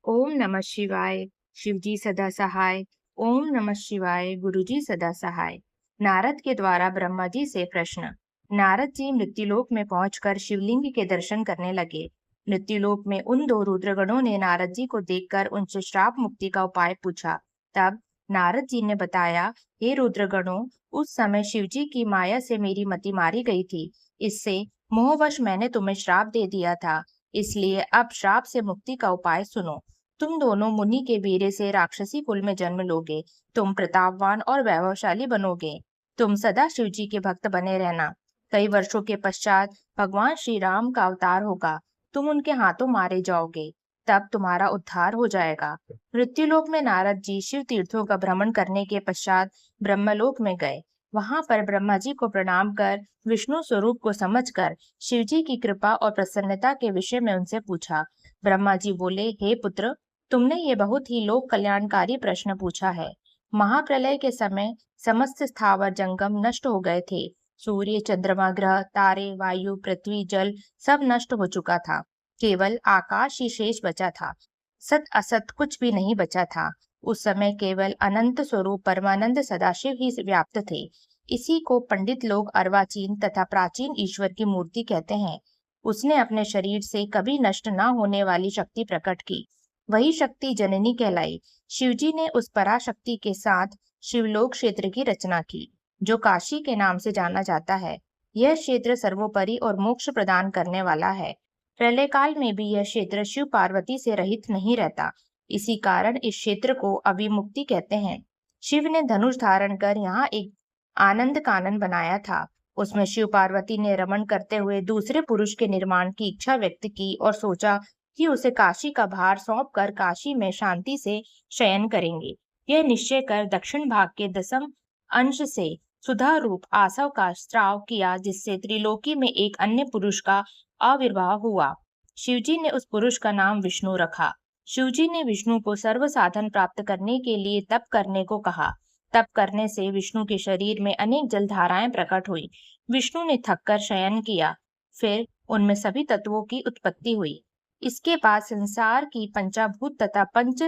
ओम नमः शिवाय। शिवजी सदा सहाय। ओम नमः शिवाय। गुरुजी सदा सहाय। नारद के द्वारा ब्रह्मा जी से प्रश्न। नारद जी मृत्युलोक में पहुंचकर शिवलिंग के दर्शन करने लगे। मृत्युलोक में उन दो रुद्रगणों ने नारद जी को देखकर उनसे श्राप मुक्ति का उपाय पूछा। तब नारद जी ने बताया, हे रुद्रगणों, उस समय शिवजी की माया से मेरी मति मारी गई थी। इससे मोहवश मैंने तुम्हें श्राप दे दिया था। इसलिए अब श्राप से मुक्ति का उपाय सुनो। तुम दोनों मुनि के वीर्य से राक्षसी कुल में जन्म लोगे। तुम प्रतापवान और वैभवशाली बनोगे। तुम सदा शिव जी के भक्त बने रहना। कई वर्षों के पश्चात भगवान श्री राम का अवतार होगा। तुम उनके हाथों मारे जाओगे। तब तुम्हारा उद्धार हो जाएगा। मृत्युलोक में नारद जी शिव तीर्थों का भ्रमण करने के पश्चात ब्रह्मलोक में गए। वहां पर ब्रह्मा जी को प्रणाम कर विष्णु स्वरूप को समझकर शिव जी की कृपा और प्रसन्नता के विषय में उनसे पूछा। ब्रह्मा जी बोले, हे पुत्र, तुमने ये बहुत ही लोक कल्याणकारी प्रश्न पूछा है। महाप्रलय के समय समस्त स्थावर जंगम नष्ट हो गए थे। सूर्य, चंद्रमा, ग्रह, तारे, वायु, पृथ्वी, जल सब नष्ट हो चुका था। केवल आकाश ही शेष बचा था। सत असत कुछ भी नहीं बचा था। उस समय केवल अनंत स्वरूप परमानंद सदाशिव ही व्याप्त थे। इसी को पंडित लोग अर्वाचीन तथा प्राचीन ईश्वर की मूर्ति कहते हैं। उसने अपने शरीर से कभी नष्ट न होने वाली शक्ति प्रकट की। वही शक्ति जननी कहलाई। शिवजी ने उस पराशक्ति के साथ शिवलोक क्षेत्र की रचना की, जो काशी के नाम से जाना जाता है। यह क्षेत्र सर्वोपरि और मोक्ष प्रदान करने वाला है। प्रलय काल में भी यह क्षेत्र शिव पार्वती से रहित नहीं रहता। इसी कारण इस क्षेत्र को अविमुक्ति कहते हैं। शिव ने धनुष धारण कर यहाँ एक आनंद कानन बनाया था। उसमें शिव पार्वती ने रमण करते हुए दूसरे पुरुष के निर्माण की इच्छा व्यक्त की और सोचा कि उसे काशी का भार सौंप कर काशी में शांति से शयन करेंगे। यह निश्चय कर दक्षिण भाग के दसम अंश से सुधा रूप आसव का स्त्राव किया, जिससे त्रिलोकी में एक अन्य पुरुष का आविर्भाव हुआ। शिवजी ने उस पुरुष का नाम विष्णु रखा। शिवजी ने विष्णु को सर्व साधन प्राप्त करने के लिए तप करने को कहा। तप करने से विष्णु के शरीर में अनेक जलधाराएं प्रकट हुई। विष्णु ने थककर शयन किया। फिर उनमें सभी तत्वों की उत्पत्ति हुई। इसके बाद संसार की पंचाभूत तथा पंच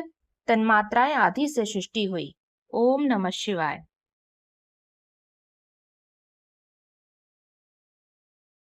तन्मात्राएं आदि से सृष्टि हुई। ओम नमः शिवाय।